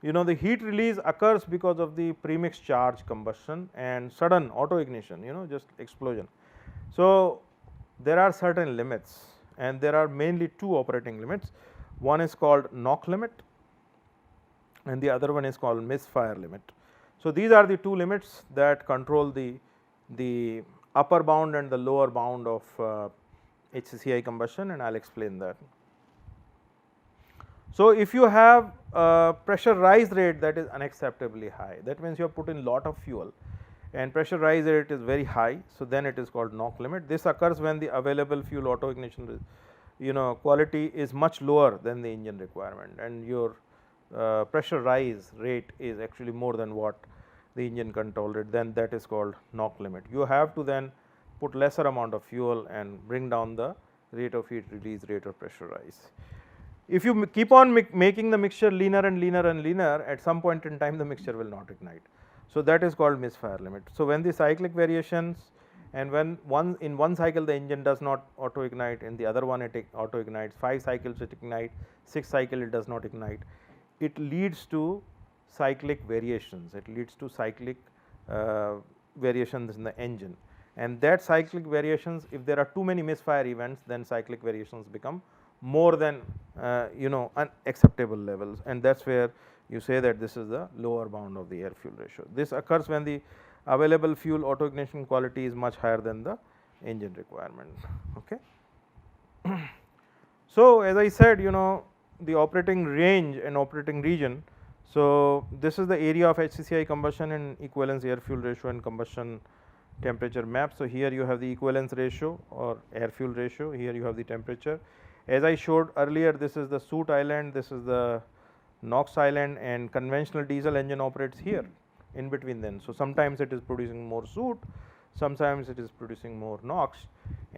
the heat release occurs because of the premixed charge combustion and sudden auto ignition, just explosion. So, there are certain limits, and there are mainly two operating limits. One is called knock limit and the other one is called misfire limit. So, these are the two limits that control the upper bound and the lower bound of HCCI combustion, and I will explain that. So, if you have a pressure rise rate that is unacceptably high, that means you have put in lot of fuel and pressure rise rate is very high. So, then it is called knock limit. This occurs when the available fuel auto ignition quality is much lower than the engine requirement, and your pressure rise rate is actually more than what the engine can tolerate, then that is called knock limit. You have to then put lesser amount of fuel and bring down the rate of heat release, rate of pressure rise. If you keep on making the mixture leaner and leaner and leaner, at some point in time the mixture will not ignite. So that is called misfire limit. So when the cyclic variations, and when in one cycle the engine does not auto ignite, in the other one it auto ignites, 5 cycles it ignite, 6 cycle it does not ignite, it leads to cyclic variations, it leads to cyclic variations in the engine, and that cyclic variations, if there are too many misfire events, then cyclic variations become more than unacceptable levels, and that is where you say that this is the lower bound of the air fuel ratio. This occurs when the available fuel auto ignition quality is much higher than the engine requirement. Okay. So as I said, the operating range and operating region. So this is the area of HCCI combustion in equivalence air fuel ratio and combustion temperature map. So here you have the equivalence ratio or air fuel ratio, here you have the temperature. As I showed earlier, this is the soot island, this is the NOx island, and conventional diesel engine operates here in between then. So sometimes it is producing more soot, sometimes it is producing more NOx.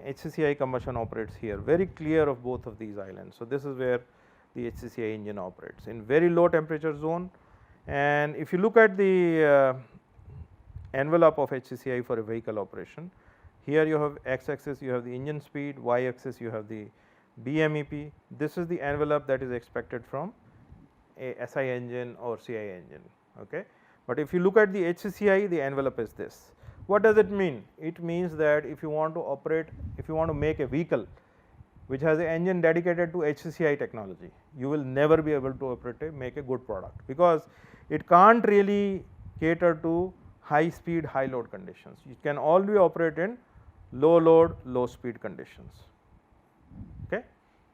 HCCI combustion operates here, very clear of both of these islands. So this is where the HCCI engine operates in very low temperature zone. And if you look at the envelope of HCCI for a vehicle operation, here you have x axis you have the engine speed, y axis you have the BMEP. This is the envelope that is expected from a SI engine or CI engine. Okay. But if you look at the HCCI, the envelope is this. What does it mean? It means that if you want to operate, if you want to make a vehicle which has an engine dedicated to HCCI technology, you will never be able to make a good product, because it can't really cater to high speed, high load conditions. You can only operate in low load, low speed conditions. Okay.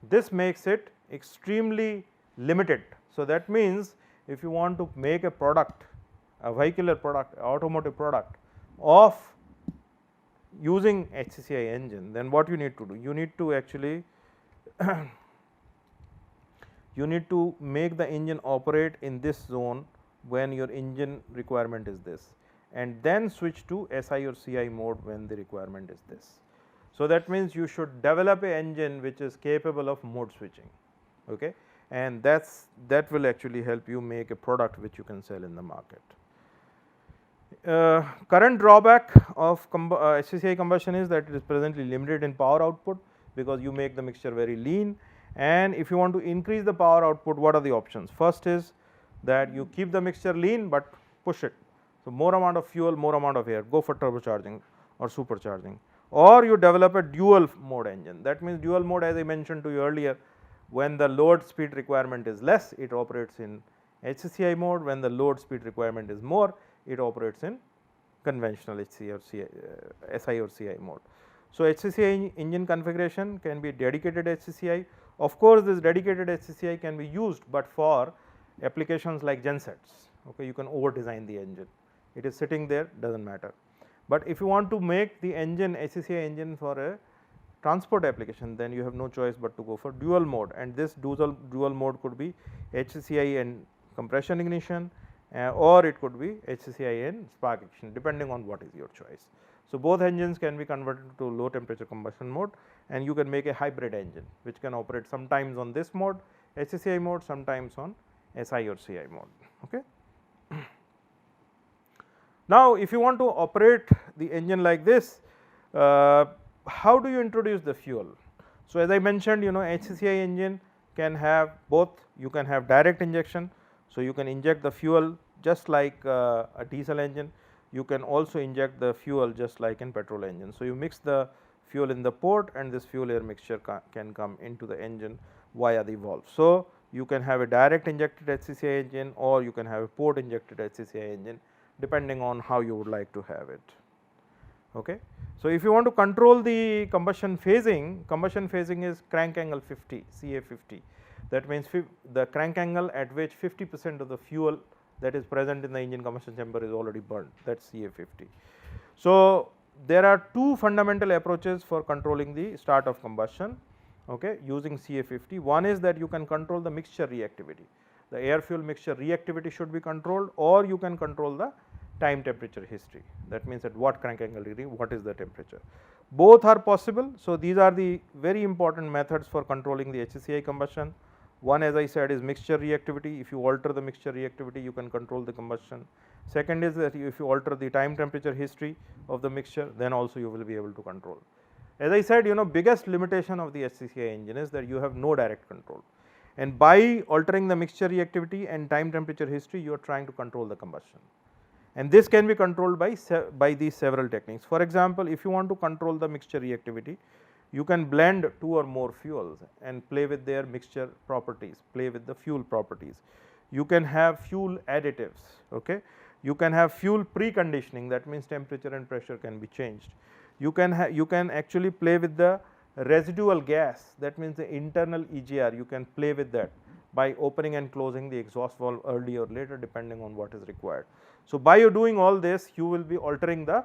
This makes it extremely limited. So that means if you want to make a product, a vehicular product, automotive product of using HCCI engine, then what you need to do? You need to actually you need to make the engine operate in this zone when your engine requirement is this, and then switch to SI or CI mode when the requirement is this. So that means you should develop a engine which is capable of mode switching, okay, and that will actually help you make a product which you can sell in the market. Current drawback of HCCI combustion is that it is presently limited in power output, because you make the mixture very lean, and if you want to increase the power output, what are the options? First is that you keep the mixture lean but push it. So more amount of fuel, more amount of air, go for turbocharging or supercharging, or you develop a dual mode engine. That means dual mode, as I mentioned to you earlier, when the load speed requirement is less, it operates in HCCI mode. When the load speed requirement is more, it operates in conventional SI or CI mode. So HCCI engine configuration can be dedicated HCCI. Of course, this dedicated HCCI can be used, but for applications like gensets, okay, you can over design the engine. It is sitting there, does not matter. But if you want to make the engine HCCI engine for a transport application, then you have no choice but to go for dual mode, and this dual mode could be HCCI and compression ignition, or it could be HCCI and spark ignition, depending on what is your choice. So both engines can be converted to low temperature combustion mode, and you can make a hybrid engine which can operate sometimes on this mode, HCCI mode, sometimes on SI or CI mode. Okay. Now, if you want to operate the engine like this, how do you introduce the fuel? So as I mentioned, HCCI engine can have both. You can have direct injection, so you can inject the fuel just like a diesel engine. You can also inject the fuel just like in petrol engine. So you mix the fuel in the port, and this fuel air mixture can come into the engine via the valve. So you can have a direct injected HCCI engine, or you can have a port injected HCCI engine, depending on how you would like to have it. Okay. So if you want to control the combustion phasing is crank angle 50, CA 50. That means the crank angle at which 50% of the fuel that is present in the engine combustion chamber is already burned, that is CA 50. So there are two fundamental approaches for controlling the start of combustion. okay, using CA50. One is that you can control the mixture reactivity. The air fuel mixture reactivity should be controlled, or you can control the time temperature history. That means at what crank angle degree, what is the temperature. Both are possible. So, these are the very important methods for controlling the HCI combustion. One, as I said, is mixture reactivity. If you alter the mixture reactivity, you can control the combustion. Second is that if you alter the time temperature history of the mixture, then also you will be able to control. As I said, biggest limitation of the HCCI engine is that you have no direct control, and by altering the mixture reactivity and time temperature history, you are trying to control the combustion. And this can be controlled by these several techniques. For example, if you want to control the mixture reactivity, you can blend 2 or more fuels and play with their mixture properties, play with the fuel properties. You can have fuel additives, okay. You can have fuel preconditioning, that means temperature and pressure can be changed. You can actually play with the residual gas, that means the internal EGR, you can play with that by opening and closing the exhaust valve early or later depending on what is required. So, by you doing all this, you will be altering the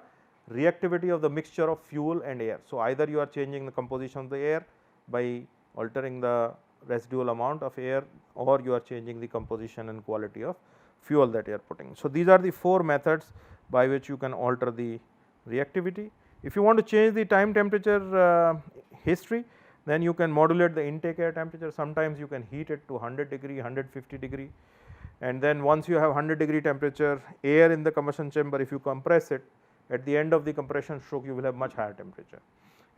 reactivity of the mixture of fuel and air. So, either you are changing the composition of the air by altering the residual amount of air, or you are changing the composition and quality of fuel that you are putting. So, these are the 4 methods by which you can alter the reactivity. If you want to change the time temperature history, then you can modulate the intake air temperature. Sometimes you can heat it to 100 degree, 150 degree, and then once you have 100 degree temperature air in the combustion chamber, if you compress it, at the end of the compression stroke you will have much higher temperature,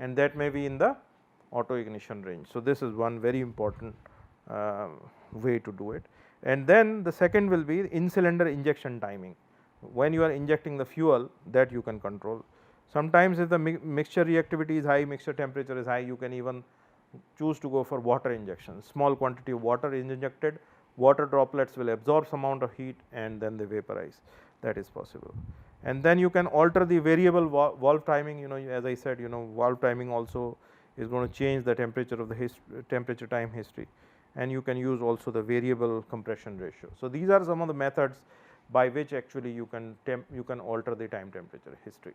and that may be in the auto ignition range. So, this is one very important way to do it. And then the second will be in cylinder injection timing. When you are injecting the fuel, that you can control. Sometimes if the mixture reactivity is high, mixture temperature is high, you can even choose to go for water injection. Small quantity of water is injected, water droplets will absorb some amount of heat and then they vaporize, that is possible. And then you can alter the variable valve timing, as I said, valve timing also is going to change the temperature of the temperature time history, and you can use also the variable compression ratio. So, these are some of the methods by which actually you can alter the time temperature history.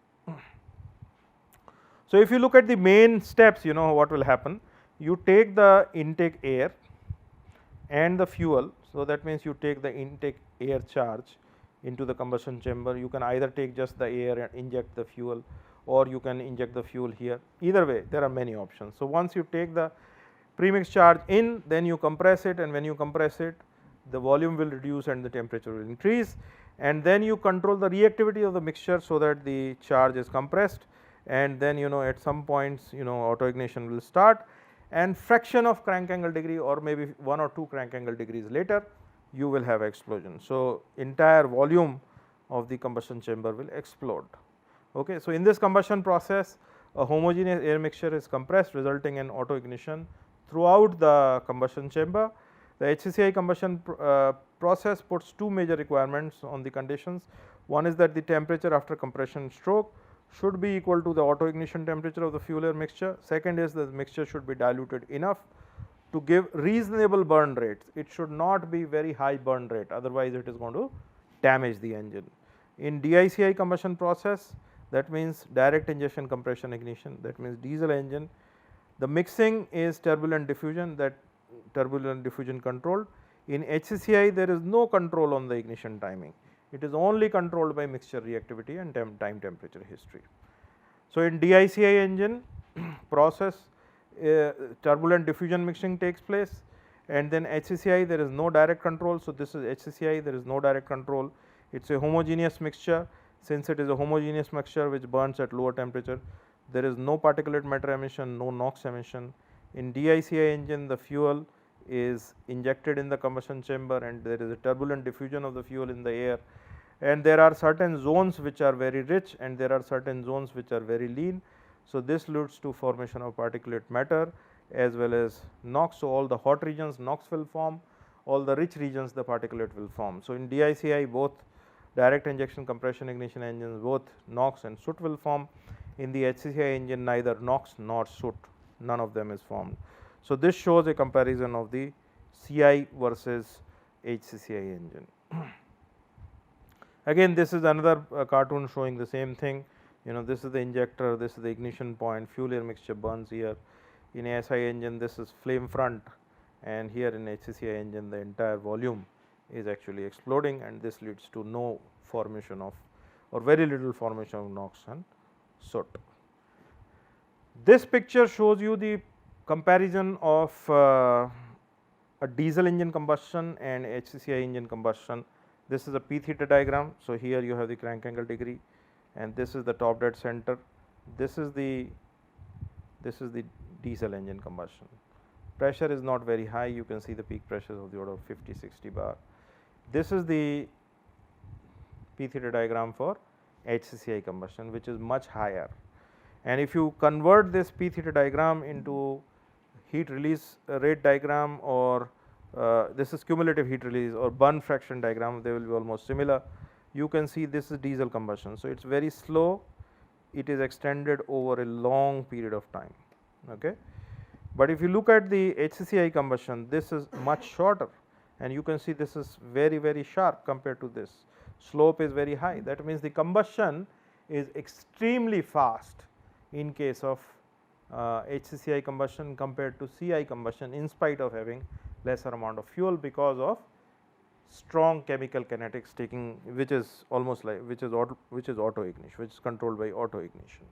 So, if you look at the main steps, what will happen, you take the intake air and the fuel. So, that means you take the intake air charge into the combustion chamber. You can either take just the air and inject the fuel, or you can inject the fuel here. Either way, there are many options. So, once you take the premix charge in, then you compress it, and when you compress it, the volume will reduce and the temperature will increase, and then you control the reactivity of the mixture so that the charge is compressed, and then at some points auto ignition will start, and fraction of crank angle degree or maybe 1 or 2 crank angle degrees later you will have explosion. So, entire volume of the combustion chamber will explode. Okay. So, in this combustion process, a homogeneous air mixture is compressed, resulting in auto ignition throughout the combustion chamber. The HCCI combustion process puts 2 major requirements on the conditions. One is that the temperature after compression stroke should be equal to the auto ignition temperature of the fuel air mixture. Second is the mixture should be diluted enough to give reasonable burn rates. It should not be very high burn rate, otherwise it is going to damage the engine. In DICI combustion process, that means direct injection compression ignition, that means diesel engine, the mixing is turbulent diffusion, that turbulent diffusion controlled. In HCCI there is no control on the ignition timing, it is only controlled by mixture reactivity and time temperature history. So, in DICI engine process, turbulent diffusion mixing takes place, and then HCCI there is no direct control. So, this is HCCI, there is no direct control, it is a homogeneous mixture. Since it is a homogeneous mixture which burns at lower temperature, there is no particulate matter emission, no NOx emission. In DICI engine, the fuel is injected in the combustion chamber and there is a turbulent diffusion of the fuel in the air, and there are certain zones which are very rich and there are certain zones which are very lean. So, this leads to formation of particulate matter as well as NOx. So, all the hot regions NOx will form, all the rich regions the particulate will form. So, in DICI both direct injection compression ignition engines, both NOx and soot will form. In the HCCI engine neither NOx nor soot, none of them is formed. So, this shows a comparison of the CI versus HCCI engine. Again, this is another cartoon showing the same thing. This is the injector, this is the ignition point, fuel air mixture burns here. In SI engine this is flame front, and here in HCCI engine the entire volume is actually exploding, and this leads to no formation of or very little formation of NOx and soot. This picture shows you the comparison of a diesel engine combustion and HCCI engine combustion. This is a P theta diagram. So, here you have the crank angle degree, and this is the top dead center. This is the diesel engine combustion. Pressure is not very high, you can see the peak pressures of the order of 50-60 bar. This is the P theta diagram for HCCI combustion, which is much higher. And if you convert this P theta diagram into heat release rate diagram, or this is cumulative heat release or burn fraction diagram, they will be almost similar. You can see this is diesel combustion. So, it is very slow, it is extended over a long period of time. Okay. But if you look at the HCCI combustion, this is much shorter, and you can see this is very sharp compared to this. Slope is very high. That means the combustion is extremely fast in case of HCCI combustion compared to CI combustion, in spite of having lesser amount of fuel, because of strong chemical kinetics taking, which is almost like which is auto ignition, which is controlled by auto ignition.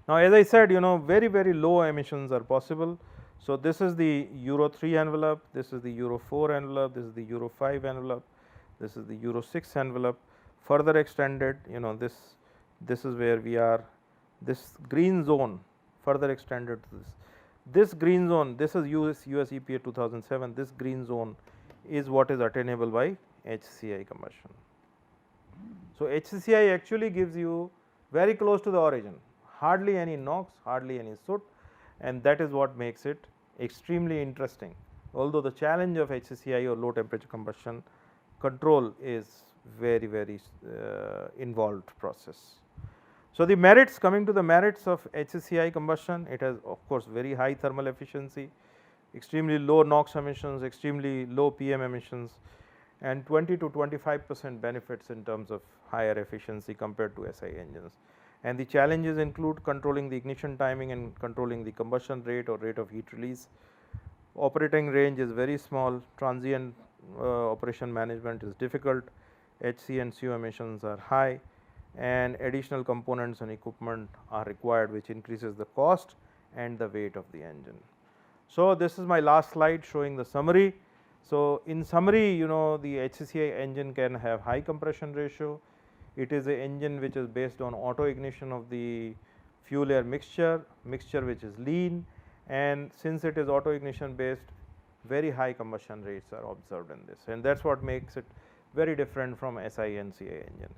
Now, as I said, very low emissions are possible. So, this is the Euro 3 envelope, this is the Euro 4 envelope, this is the Euro 5 envelope, this is the Euro 6 envelope. Further extended, this is where we are, this green zone further extended to this. This green zone, this is US EPA 2007, this green zone is what is attainable by HCCI combustion. So, HCCI actually gives you very close to the origin, hardly any NOx, hardly any soot, and that is what makes it extremely interesting. Although the challenge of HCCI or low temperature combustion control is very involved process. So, the merits, coming to the merits of HCCI combustion, it has of course very high thermal efficiency, extremely low NOx emissions, extremely low PM emissions, and 20 to 25% benefits in terms of higher efficiency compared to SI engines. And the challenges include controlling the ignition timing and controlling the combustion rate or rate of heat release. Operating range is very small, transient operation management is difficult, HC and CO emissions are high, and additional components and equipment are required, which increases the cost and the weight of the engine. So, this is my last slide showing the summary. So, in summary, the HCCI engine can have high compression ratio. It is an engine which is based on auto ignition of the fuel air mixture which is lean, and since it is auto ignition based, very high combustion rates are observed in this, and that is what makes it very different from SI and CI engine.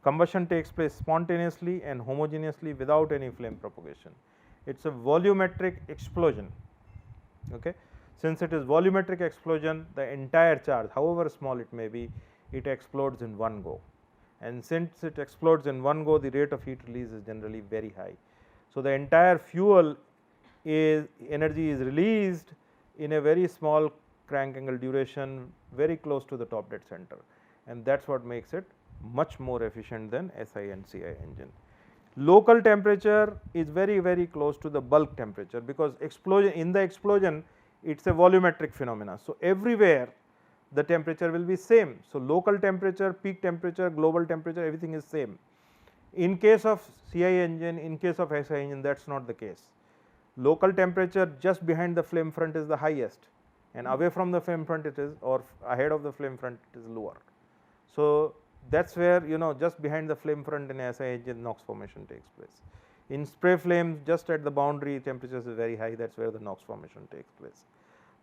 Combustion takes place spontaneously and homogeneously without any flame propagation. It is a volumetric explosion. Okay. Since it is volumetric explosion, the entire charge, however small it may be, it explodes in one go, and since it explodes in one go, the rate of heat release is generally very high. So, the entire fuel energy is released in a very small crank angle duration, very close to the top dead center, and that is what makes it much more efficient than SI and CI engine. Local temperature is very close to the bulk temperature, because in the explosion it is a volumetric phenomena. So, everywhere the temperature will be same. So, local temperature, peak temperature, global temperature, everything is same. In case of CI engine, in case of SI engine, that is not the case. Local temperature just behind the flame front is the highest, and away from the flame front it is, or ahead of the flame front it is lower. So, that is where just behind the flame front in SI engine NOx formation takes place. In spray flames, just at the boundary temperatures is very high, that is where the NOx formation takes place.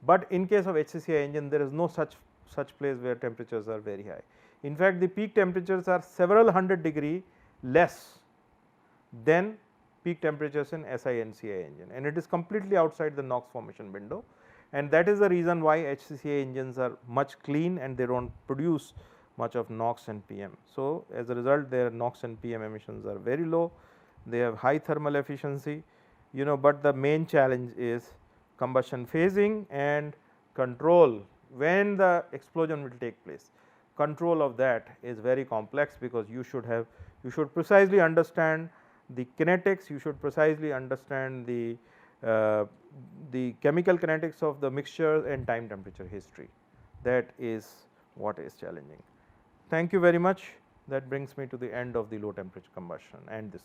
But in case of HCCI engine, there is no such place where temperatures are very high. In fact, the peak temperatures are several hundred degree less than peak temperatures in SI and CI engine, and it is completely outside the NOx formation window, and that is the reason why HCCI engines are much clean and they do not produce much of NOx and PM. So, as a result, their NOx and PM emissions are very low, they have high thermal efficiency, but the main challenge is combustion phasing and control when the explosion will take place. Control of that is very complex, because you should precisely understand the kinetics, you should precisely understand the chemical kinetics of the mixture and time temperature history. That is what is challenging. Thank you very much. That brings me to the end of the low temperature combustion and this.